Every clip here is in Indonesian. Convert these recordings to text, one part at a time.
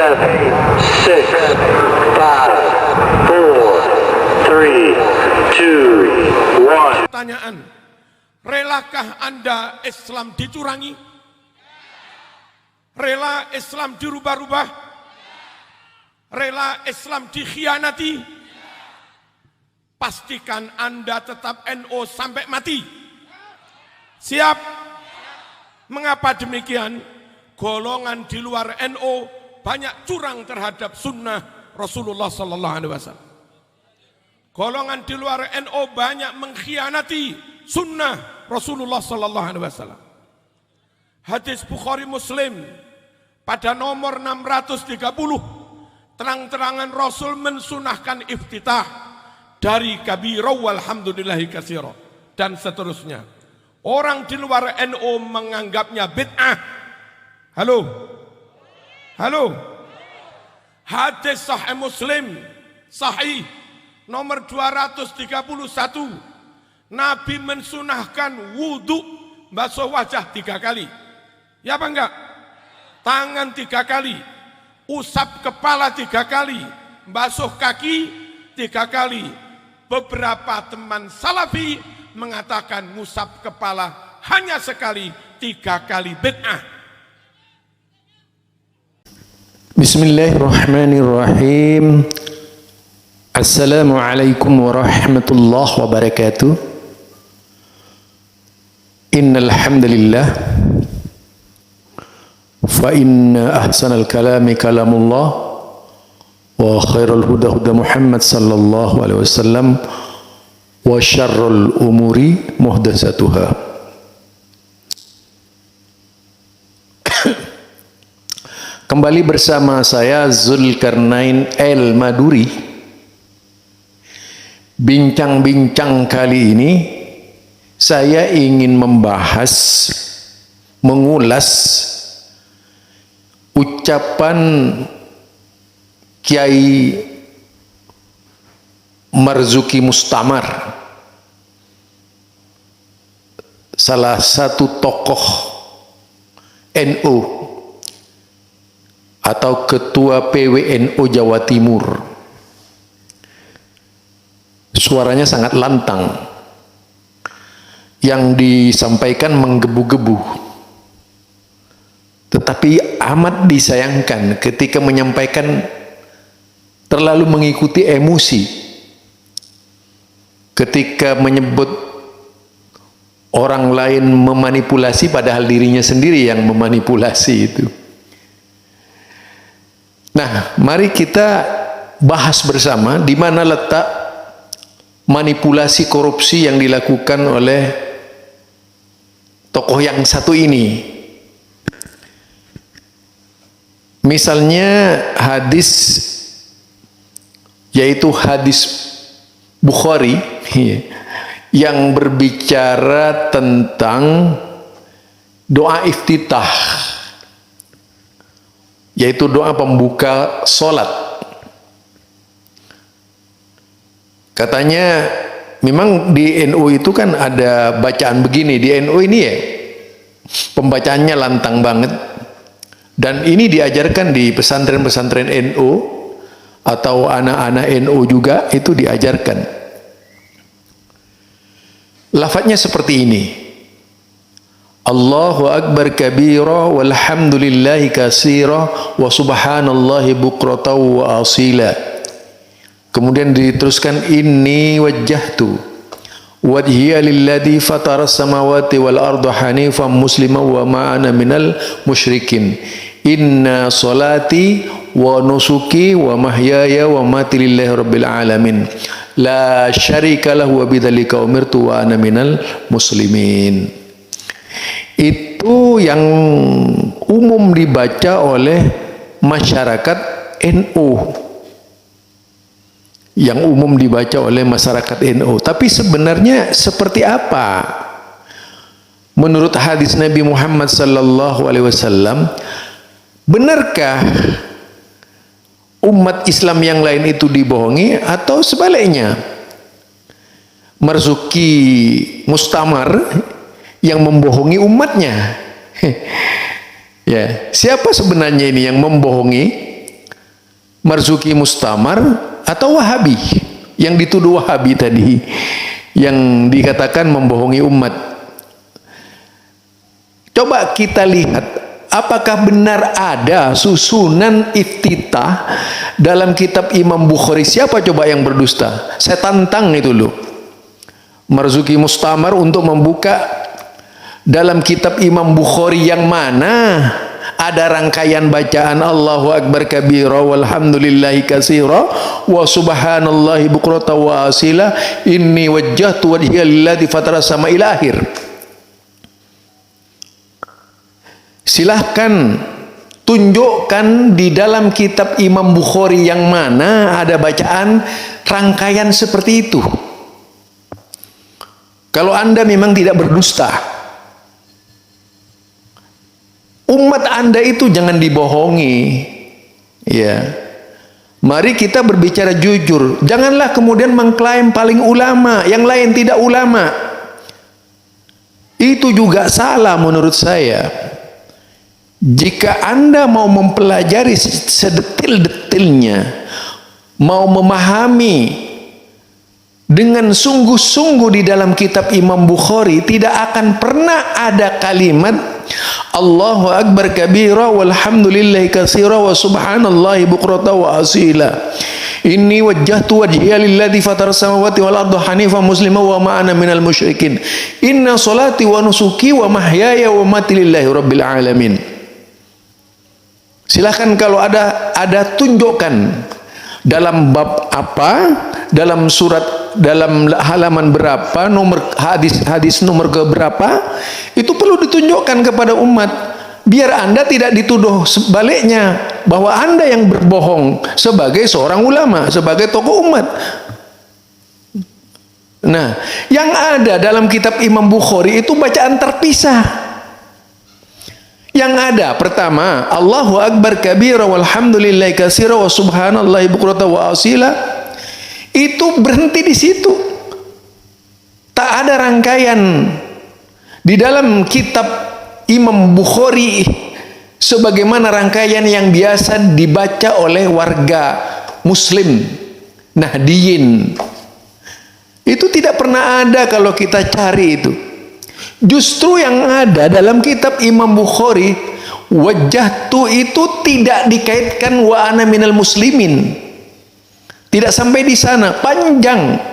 6, 5, 4, 3, 2, 1. Pertanyaan, relakah Anda Islam dicurangi? Rela Islam dirubah-rubah? Rela Islam dikhianati? Pastikan Anda tetap NU sampai mati. Siap? Mengapa demikian? Golongan di luar NU banyak curang terhadap sunnah Rasulullah Sallallahu Alaihi Wasallam. Golongan di luar NU banyak mengkhianati sunnah Rasulullah Sallallahu Alaihi Wasallam. Hadis Bukhari Muslim pada nomor 630, terang-terangan Rasul mensunahkan iftitah dari kabirah walhamdulillahi katsira dan seterusnya. Orang di luar NU menganggapnya bid'ah. Halo? Hadis Sahih Muslim, Sahih nomor 231. Nabi mensunahkan wudhu basuh wajah 3 kali. Ya apa enggak? Tangan 3 kali, usap kepala 3 kali, basuh kaki 3 kali. Beberapa teman salafi mengatakan ngusap kepala hanya sekali, 3 kali bid'ah. Bismillahirrahmanirrahim. Assalamualaikum warahmatullahi wabarakatuh. Innal hamdalillah fa inna ahsanal kalami kalamullah wa khairul huda huda Muhammad sallallahu alaihi wasallam wa syarrul umuri muhdatsatuha. Kembali bersama saya Zulkarnain El-Maduri. Bincang-bincang kali ini saya ingin membahas, mengulas ucapan Kiai Marzuki Mustamar, salah satu tokoh NU atau ketua PWNU Jawa Timur. Suaranya sangat lantang, yang disampaikan menggebu-gebu, tetapi amat disayangkan ketika menyampaikan terlalu mengikuti emosi. Ketika menyebut orang lain memanipulasi padahal dirinya sendiri yang memanipulasi itu. Nah, mari kita bahas bersama di mana letak manipulasi korupsi yang dilakukan oleh tokoh yang satu ini. Misalnya hadis, yaitu hadis Bukhari yang berbicara tentang doa iftitah, yaitu doa pembuka sholat. Katanya memang di NU itu kan ada bacaan begini. Di NU ini ya pembacaannya lantang banget, dan ini diajarkan di pesantren-pesantren NU atau anak-anak NU juga itu diajarkan. Lafadznya seperti ini: Allahu Akbar kabira walhamdulillahi katsira wa subhanallahi bukratan wa asila. Kemudian diteruskan, inni wajjahtu wajhiya lilladzi fataras samawati wal arda hanifan musliman wa ma ana minal musyrikin. Inna salati wa nusuki wa mahyaya wa mati lillahi rabbil alamin. La syarika lahu wa bidzalika umirtu wa ana minal muslimin. Itu yang umum dibaca oleh masyarakat NU, yang umum dibaca oleh masyarakat NU. Tapi sebenarnya seperti apa menurut hadis Nabi Muhammad sallallahu alaihi wasallam? Benarkah umat Islam yang lain itu dibohongi atau sebaliknya? Marzuki Mustamar yang membohongi umatnya. Ya, siapa sebenarnya ini yang membohongi Marzuki Mustamar atau Wahabi yang dituduh Wahabi tadi, yang dikatakan membohongi umat. Coba kita lihat apakah benar ada susunan iftitah dalam kitab Imam Bukhari. Siapa coba yang berdusta? Saya tantang itu loh, Marzuki Mustamar untuk membuka dalam kitab Imam Bukhari yang mana ada rangkaian bacaan Allahu Akbar kabira walhamdulillahi katsira wa subhanallahi bukrata wa asila inni wajjahtu wajhiya lilladzi fatara sama ila akhir. Silahkan tunjukkan di dalam kitab Imam Bukhari yang mana ada bacaan rangkaian seperti itu. Kalau Anda memang tidak berdusta, umat Anda itu jangan dibohongi. Ya. Mari kita berbicara jujur. Janganlah kemudian mengklaim paling ulama, yang lain tidak ulama. Itu juga salah menurut saya. Jika Anda mau mempelajari sedetil-detilnya, mau memahami dengan sungguh-sungguh di dalam kitab Imam Bukhari, tidak akan pernah ada kalimat Allahu Akbar kabira walhamdulillahi katsira wa subhanallahi bukrata wa asila inni wajjahtu wajhiya lilladzi fatara samawati wal arda hanifan musliman wa ma ana minal musyrikin inna salati wa nusuki wa mahyaya wa mamati lillahi rabbil alamin. Silahkan kalau ada tunjukkan dalam bab apa, dalam surat, dalam halaman berapa, nomor hadis nomor ke berapa, itu perlu ditunjukkan kepada umat, biar Anda tidak dituduh sebaliknya bahwa Anda yang berbohong sebagai seorang ulama, sebagai tokoh umat. Nah, yang ada dalam kitab Imam Bukhari itu bacaan terpisah. Yang ada pertama Allahu Akbar kabira walhamdulillahi katsira wa subhanallahi bukrata wa asila, itu berhenti di situ. Tak ada rangkaian di dalam kitab Imam Bukhari sebagaimana rangkaian yang biasa dibaca oleh warga muslim Nahdiyin. Itu tidak pernah ada kalau kita cari itu. Justru yang ada dalam kitab Imam Bukhari, wajjahtu itu tidak dikaitkan wa ana minal muslimin. Tidak sampai di sana, panjang.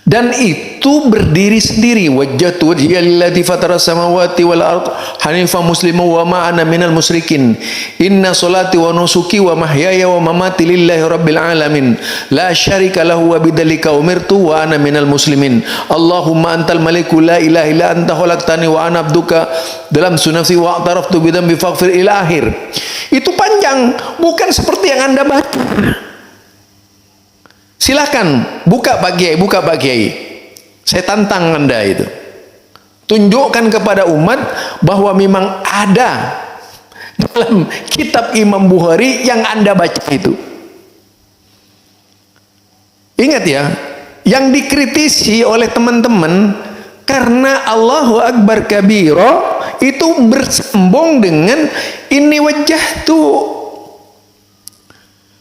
Dan itu berdiri sendiri. Wajjahtu wajhiya lilladzi fatara samawati wal ardh hanifan musliman wa ma ana minal musyrikin. Inna salati wa nusuki wa mahyaya wa mamati lillahi rabbil alamin. La syarika lahu wa bidzalika umirtu wa ana minal muslimin. Allahumma antal maliku la ilaha illa anta khalaqtani wa ana abduka dalam sunafsi wa a'taraftu bidzambi faghfir ila akhir. Itu panjang, bukan seperti yang Anda baca. Silahkan buka Pak Kiai, buka Pak Kiai. Saya tantang Anda itu. Tunjukkan kepada umat bahwa memang ada dalam kitab Imam Bukhari yang Anda baca itu. Ingat ya, yang dikritisi oleh teman-teman karena Allahu Akbar kabira itu bersambung dengan inni wajjahtu.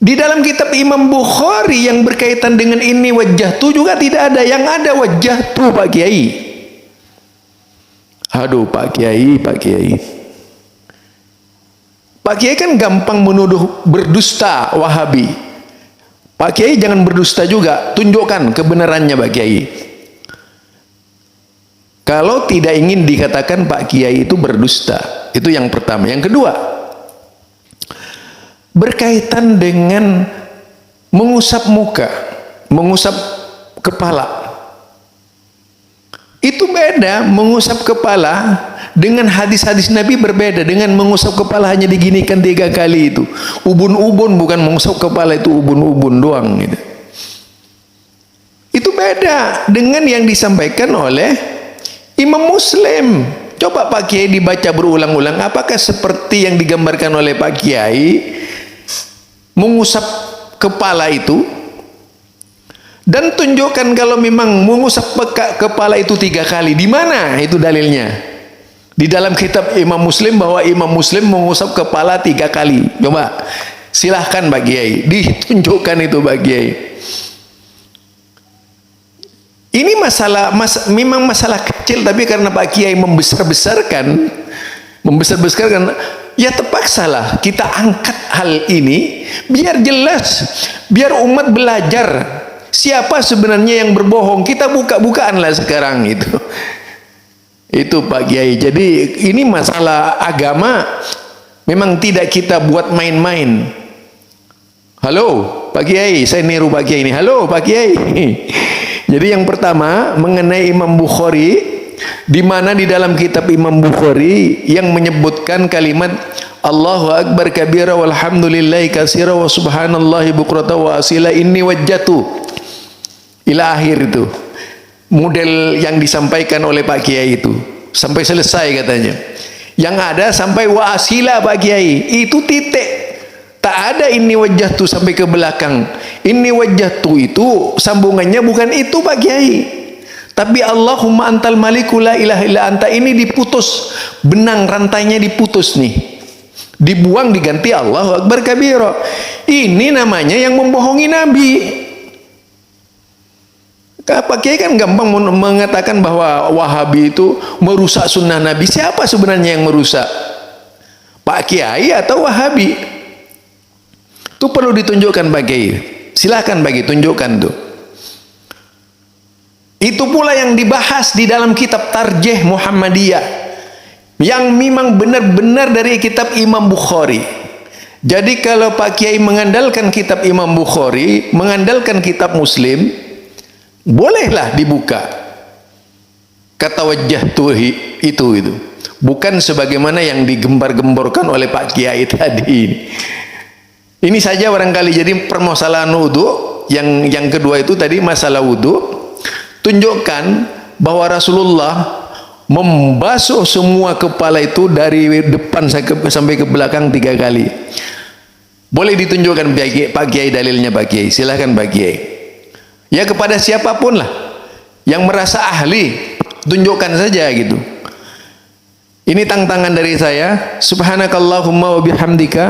Di dalam kitab Imam Bukhari yang berkaitan dengan ini wajjahtu juga tidak ada. Yang ada wajjahtu Pak Kiai. Aduh Pak Kiai, Pak Kiai. Pak Kiai kan gampang menuduh berdusta Wahabi. Pak Kiai jangan berdusta juga. Tunjukkan kebenarannya Pak Kiai. Kalau tidak ingin dikatakan Pak Kiai itu berdusta. Itu yang pertama. Yang kedua, berkaitan dengan mengusap muka, mengusap kepala. Itu beda, mengusap kepala dengan hadis-hadis Nabi berbeda dengan mengusap kepala hanya diginikan 3 kali itu. Ubun-ubun, bukan mengusap kepala itu ubun-ubun doang gitu. Itu beda dengan yang disampaikan oleh Imam Muslim. Coba Pak Kiai dibaca berulang-ulang, apakah seperti yang digambarkan oleh Pak Kiai mengusap kepala itu? Dan tunjukkan kalau memang mengusap kepala itu 3 kali. Di mana itu dalilnya? Di dalam kitab Imam Muslim bahwa Imam Muslim mengusap kepala 3 kali. Coba Silahkan Pak Kiai, ditunjukkan itu Pak Kiai. Ini memang masalah kecil, tapi karena Pak Kiai membesar-besarkan, ya terpaksalah kita angkat hal ini biar jelas, biar umat belajar siapa sebenarnya yang berbohong. Kita buka-bukaan lah sekarang itu Pak Kiai. Jadi ini masalah agama memang tidak kita buat main-main. Halo Pak Kiai, saya niru Pak Kiai ini. Halo Pak Kiai. Jadi yang pertama mengenai Imam Bukhari, di mana di dalam kitab Imam Bukhari yang menyebutkan kalimat Allahu Akbar kabira walhamdulillahi katsira wa subhanallahi bukrata wa asila inni wajjatu ila akhir itu. Model yang disampaikan oleh Pak Kiai itu sampai selesai katanya. Yang ada sampai wa asila Pak Kiai, itu titik. Tak ada ini wajjahtu sampai ke belakang. Ini wajjahtu itu sambungannya bukan itu Pak Kiai. Tapi Allahumma antal maliku la ilaha illa anta ini diputus. Benang rantainya diputus nih. Dibuang diganti Allahu Akbar kabira. Ini namanya yang membohongi Nabi. Pak Kiai kan gampang mengatakan bahwa Wahabi itu merusak sunnah Nabi. Siapa sebenarnya yang merusak? Pak Kiai atau Wahabi? Itu perlu ditunjukkan Pak Kiai. Silahkan bagi tunjukkan tuh. Itu pula yang dibahas di dalam kitab Tarjih Muhammadiyah, yang memang benar-benar dari kitab Imam Bukhari. Jadi kalau Pak Kiai mengandalkan kitab Imam Bukhari, mengandalkan kitab Muslim, bolehlah dibuka kata wajah tuhi itu. Bukan sebagaimana yang digembar-gemborkan oleh Pak Kiai tadi. Ini saja barangkali. Jadi permasalahan wudu yang kedua itu tadi masalah wudu, tunjukkan bahwa Rasulullah membasuh semua kepala itu dari depan sampai ke belakang 3 kali. Boleh ditunjukkan Pak Kiai dalilnya Pak Kiai. Silahkan Pak Kiai. Ya kepada siapapun lah yang merasa ahli, tunjukkan saja gitu. Ini tantangan dari saya. Subhanakallahumma wa bihamdika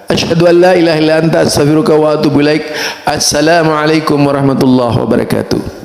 asyhadu an la ilaha illa anta astaghfiruka wa atubu ilaik. Assalamualaikum warahmatullahi wabarakatuh.